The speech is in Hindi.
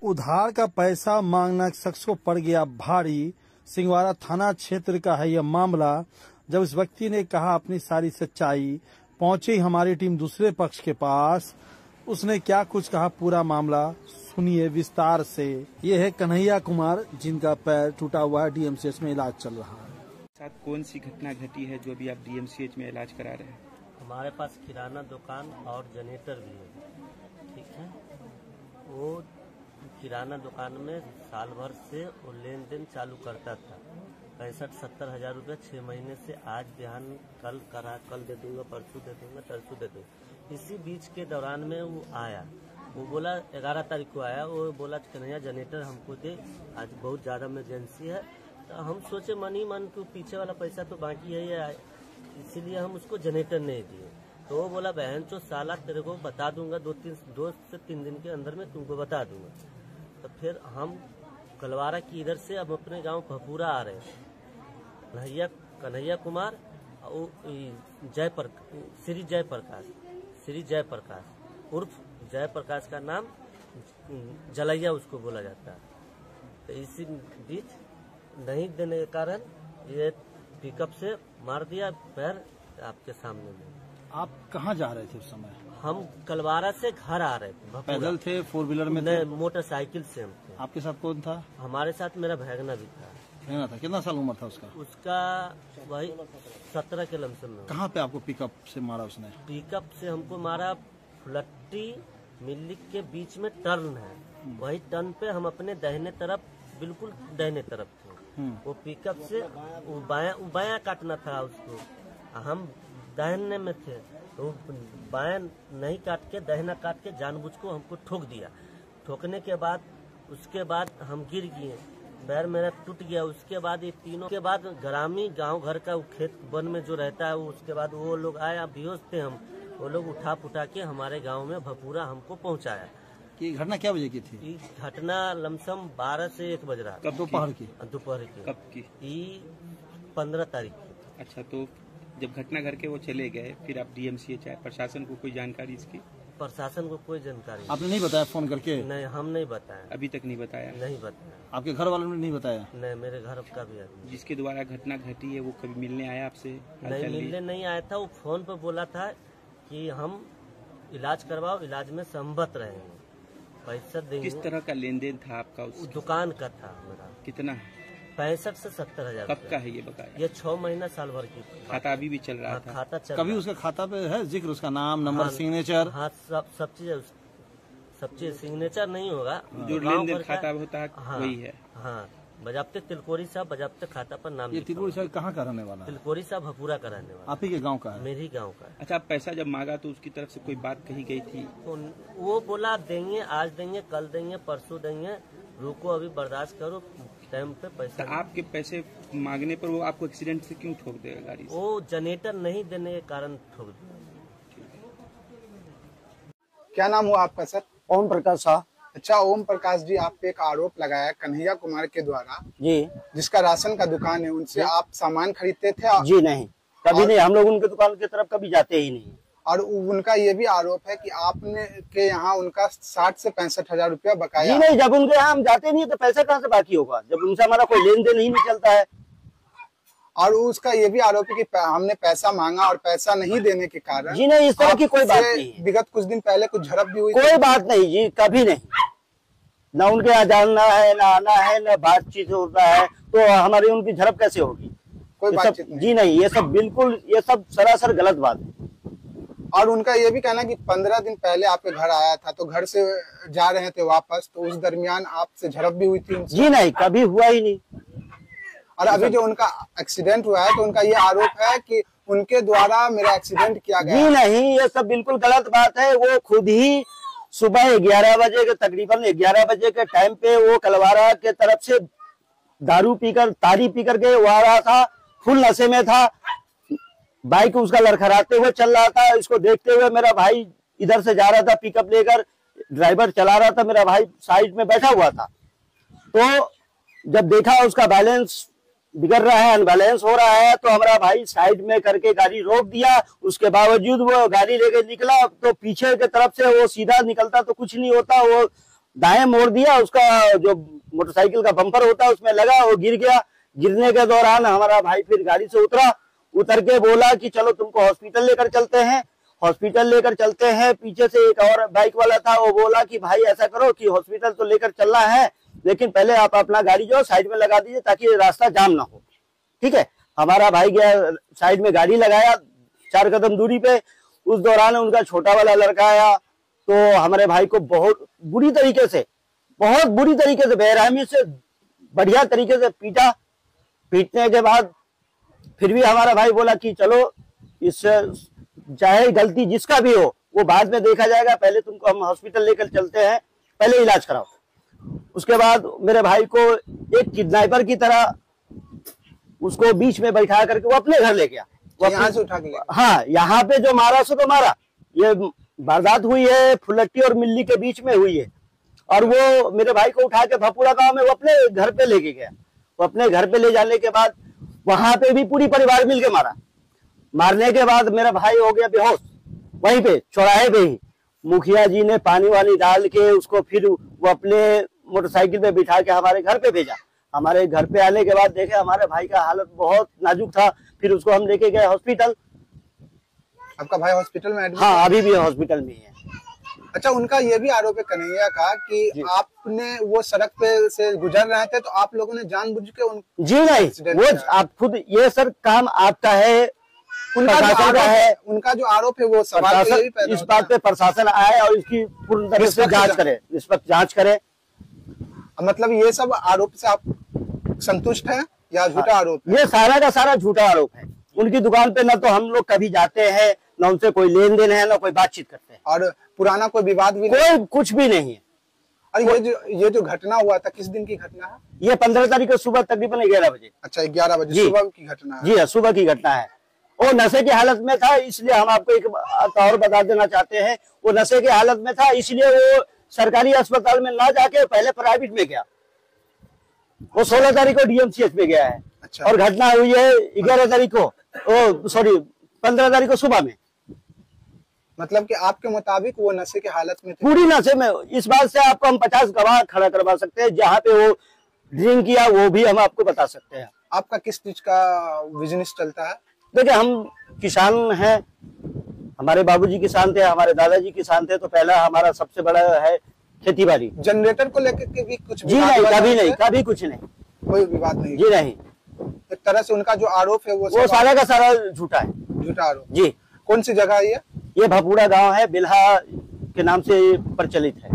उधार का पैसा मांगना शख्स को पड़ गया भारी। सिंहवाड़ा थाना क्षेत्र का है यह मामला। जब इस व्यक्ति ने कहा अपनी सारी सच्चाई, पहुंची हमारी टीम दूसरे पक्ष के पास। उसने क्या कुछ कहा, पूरा मामला सुनिए विस्तार से। ये है कन्हैया कुमार, जिनका पैर टूटा हुआ है, डीएमसीएच में इलाज चल रहा है। साथ कौन सी घटना घटी है जो अभी आप डीएमसीएच में इलाज करा रहे हैं? हमारे पास किराना दुकान और जनरेटर भी है, ठीक है। वो किराना दुकान में साल भर से वो लेन देन चालू करता था। 65-70 हजार रुपये 6 महीने से। आज बिहान कल करा, कल दे दूंगा, परसों दे दूंगा, तरसों दे दूंगा। इसी बीच के दौरान में वो आया, वो बोला 11 तारीख को आया। वो बोला कन्हैया जनरेटर हमको दे, आज बहुत ज़्यादा इमरजेंसी है। तो हम सोचे मन ही मन कि पीछे वाला पैसा तो बाकी है या, इसीलिए हम उसको जनरेटर नहीं दिए। तो वो बोला बहन चो साला तेरे को बता दूंगा, 2 से 3 दिन के अंदर में तुमको बता दूंगा। तो फिर हम कलवारा की इधर से अब अपने गांव भपूरा आ रहे हैं। कन्हैया कुमार श्री जयप्रकाश उर्फ जयप्रकाश का नाम जलैया उसको बोला जाता है। तो इसी बीच नहीं देने के कारण ये पिकअप से मार दिया पैर आपके सामने में। आप कहाँ जा रहे थे उस समय? हम कलवारा से घर आ रहे थे। पैदल थे, 4 व्हीलर में थे? मोटरसाइकिल से हम थे। आपके साथ कौन था? हमारे साथ मेरा भैगना भी था। भैगना था? कितना साल उम्र था उसका? उसका वही 17 के लमसम में। कहाँ पे आपको पिकअप से मारा उसने? पिकअप से हमको मारा फुलट्टी मिल्ली के बीच में टर्न है, वही टर्न पे हम अपने दाहिने तरफ, बिल्कुल दाहिने तरफ थे। वो पिकअप से बायां काटना था उसको, हम दाहिने में थे। तो बायां नहीं काट के दाहिना काट के जानबूझ को हमको ठोक दिया। ठोकने के बाद उसके बाद हम गिर गए, पैर मेरा टूट गया। उसके बाद ये तीनों के बाद ग्रामीण गांव घर का खेत वन में जो रहता है, उसके बाद वो लोग आया, बेहोश थे हम, वो लोग उठा पुठा के हमारे गांव में भपूरा हमको पहुंचाया। ये घटना क्या बजे की थी? ये घटना लमसम 12 से 1 बज रहा। कब? दोपहर की? दोपहर की। कब की? 15 तारीख की। अच्छा, तो जब घटना घर के वो चले गए, फिर आप डीएमसीएच आए, प्रशासन को कोई जानकारी इसकी? प्रशासन को कोई जानकारी आपने नहीं बताया फोन करके? नहीं, हम नहीं बताया। अभी तक नहीं बताया? नहीं बताया। आपके घर वालों ने नहीं बताया? नहीं, मेरे घर का भी आदमी जिसके द्वारा घटना घटी है वो कभी मिलने आया आपसे? नहीं, मिलने नहीं आया था। वो फोन पर बोला था कि हम इलाज करवाओ, इलाज में सहमत रहेंगे, पैसा देंगे। किस तरह का लेन देन था आपका? उस दुकान का था मेरा। कितना? 65 से 70 हजार। कब का है ये बकाया? ये 6 महीना साल भर की। खाता अभी भी चल रहा था? खाता चल कभी उसका खाता पे है जिक्र, उसका नाम, नंबर, सिग्नेचर? हाँ, सब चीज सिग्नेचर नहीं होगा, जो लेन देन खाता होता है वही है। हाँ, बजाबते तिलकोरी साहब बजाबते खाता पर नाम। ये तिलकोरी साहब कहाँ का रहने वाला है? तिलकोरी साहब भपूरा का रहने वाला। आप ही के गाँव का है? मेरी गाँव का। अच्छा, पैसा जब मांगा तो उसकी तरफ से कोई बात कही गई थी? वो बोला देंगे, आज देंगे, कल देंगे, परसों देंगे, रुको अभी बर्दाश्त करो, टाइम पे पैसा। तो आपके पैसे मांगने पर वो आपको एक्सीडेंट से क्यों ठोक देगा गाड़ी से? वो जनरेटर नहीं देने के कारण ठोक दिया। क्या नाम हुआ आपका सर? ओम प्रकाश शाह। अच्छा, ओम प्रकाश जी, आप पे एक आरोप लगाया कन्हैया कुमार के द्वारा जी, जिसका राशन का दुकान है, उनसे आप सामान खरीदते थे? जी नहीं, कभी नहीं, हम लोग उनके दुकान की तरफ कभी जाते ही नहीं। और उनका ये भी आरोप है कि आपने के यहाँ उनका 60 से 65 हजार रुपया बकाया। जी नहीं, जब उनके यहाँ हम जाते नहीं तो पैसा कहाँ से बाकी होगा, जब उनसे हमारा कोई लेन देन ही नहीं चलता है। और उसका ये भी आरोप है कि हमने पैसा मांगा और पैसा नहीं देने के कारण। जी नहीं, इस तरह की कोई बात नहीं है। विगत कुछ दिन पहले कुछ झड़प भी हुई? कोई बात नहीं जी, कभी नहीं। न उनके यहाँ जानना है, न आना है, न बातचीत होता है, तो हमारी उनकी झड़प कैसे होगी? कोई बातचीत नहीं? जी नहीं, ये सब बिल्कुल, ये सब सरासर गलत बात है। और उनका ये भी कहना कि 15 दिन पहले आपके घर आया था, तो घर से जा रहे थे वापस, तो उस दरमियान आपसे झड़प भी हुई थी? जी नहीं, कभी हुआ ही नहीं। और अभी जो उनका एक्सीडेंट हुआ है, तो उनका ये आरोप है कि उनके द्वारा मेरा एक्सीडेंट किया गया। जी नहीं, ये सब बिल्कुल गलत बात है। वो खुद ही सुबह 11 बजे के, तकरीबन 11 बजे के टाइम पे वो कलवारा के तरफ से दारू पीकर, तारी पीकर के वो आ रहा था, फुल नशे में था, बाइक उसका लड़खड़ाते हुए चल रहा था। इसको देखते हुए मेरा भाई इधर से जा रहा था पिकअप लेकर, ड्राइवर चला रहा था, मेरा भाई साइड में बैठा हुआ था। तो जब देखा उसका बैलेंस बिगड़ रहा है, अनबैलेंस हो रहा है, तो हमारा भाई साइड में करके गाड़ी रोक दिया। उसके बावजूद वो गाड़ी लेके निकला, तो पीछे की तरफ से वो सीधा निकलता तो कुछ नहीं होता, वो दाएं मोड़ दिया, उसका जो मोटरसाइकिल का बम्पर होता है उसमें लगा, वो गिर गया। गिरने के दौरान हमारा भाई फिर गाड़ी से उतर के बोला कि चलो तुमको हॉस्पिटल लेकर चलते हैं। हॉस्पिटल लेकर चलते हैं। पीछे से एक और बाइक वाला था, वो बोला कि भाई ऐसा करो कि हॉस्पिटल तो लेकर चलना है, लेकिन पहले आप अपना गाड़ी जो साइड में लगा दीजिए ताकि रास्ता जाम ना हो। ठीक है, हमारा भाई गया साइड में गाड़ी लगाया 4 कदम दूरी पे। उस दौरान उनका छोटा वाला लड़का आया, तो हमारे भाई को बहुत बुरी तरीके से बेरहमी से बढ़िया तरीके से पीटा। पीटने के बाद फिर भी हमारा भाई बोला कि चलो इससे चाहे गलती जिसका भी हो वो बाद में देखा जाएगा, पहले तुमको हम हॉस्पिटल लेकर चलते हैं, पहले इलाज कराओ। उसके बाद मेरे भाई को एक किडनैपर की तरह उसको बीच में बैठा करके वो अपने घर ले गया। वो यहाँ से उठा के ले? हाँ, यहाँ पे जो मारा सो तो मारा। ये वारदात हुई है फुलट्टी और मिल्ली के बीच में हुई है। और वो मेरे भाई को उठा के भपुरा गांव में वो अपने घर पे लेके गया। वो अपने घर पे ले जाने के बाद वहां पे भी पूरी परिवार मिलके मारा। मारने के बाद मेरा भाई हो गया बेहोश वहीं पे चौराहे पे ही। मुखिया जी ने पानी वानी डाल के उसको फिर वो अपने मोटरसाइकिल पे बिठा के हमारे घर पे भेजा। हमारे घर पे आने के बाद देखे हमारे भाई का हालत बहुत नाजुक था। फिर उसको हम लेके गए हॉस्पिटल। आपका भाई हॉस्पिटल में एडमिट? हाँ, अभी भी हॉस्पिटल में ही है। अच्छा, उनका ये भी आरोप है कन्हैया का कि आपने वो सड़क पे से गुजर रहे थे तो आप लोगों ने जानबूझ के जी नहीं, वो आप खुद, ये सर काम आपका है, उनका जो आरोप है वो सवाल तो यही पैदा इस बात पे प्रशासन आए और इसकी पूर्ण तरह से जांच करे, इस पर जांच करे। मतलब ये सब आरोप से आप संतुष्ट हैं या झूठा आरोप है? ये सारा का सारा झूठा आरोप है। उनकी दुकान पे ना तो हम लोग कभी जाते हैं, ना उनसे कोई लेन देन है, ना कोई बातचीत करते हैं। और पुराना कोई विवाद भी कोई कुछ भी नहीं है। और ये जो घटना हुआ था किस दिन की घटना है? ये 15 तारीख को सुबह तकरीबन 11 बजे। अच्छा, 11 बजे सुबह की घटना है? जी हाँ, सुबह की घटना है। वो नशे की हालत में था, इसलिए हम आपको एक बात और बता देना चाहते हैं। वो नशे की हालत में था, इसलिए वो सरकारी अस्पताल में ना जाके पहले प्राइवेट में गया। वो 16 तारीख को DMCH में गया है। अच्छा। और घटना हुई है 11 तारीख को, 15 तारीख को सुबह में। मतलब कि आपके मुताबिक वो नशे की हालत में थे? पूरी नशे में। इस बात से आपको हम 50 गवाह खड़ा करवा सकते हैं। जहाँ पे वो ड्रिंक किया वो भी हम आपको बता सकते हैं। आपका किस चीज का बिजनेस चलता है? देखिए, हम किसान हैं, हमारे बाबूजी किसान थे, हमारे दादाजी किसान थे, तो पहला हमारा सबसे बड़ा है खेती बाड़ी। जनरेटर को लेकर के भी कुछ? जी नहीं, कभी नहीं, कभी कुछ नहीं, कोई विवाद नहीं? जी नहीं। एक तरह से उनका जो आरोप है वो सारा का सारा झूठा है। झूठा आरोप? जी। कौन सी जगह है ये? ये भपुरा गांव है, बिल्हा के नाम से प्रचलित है।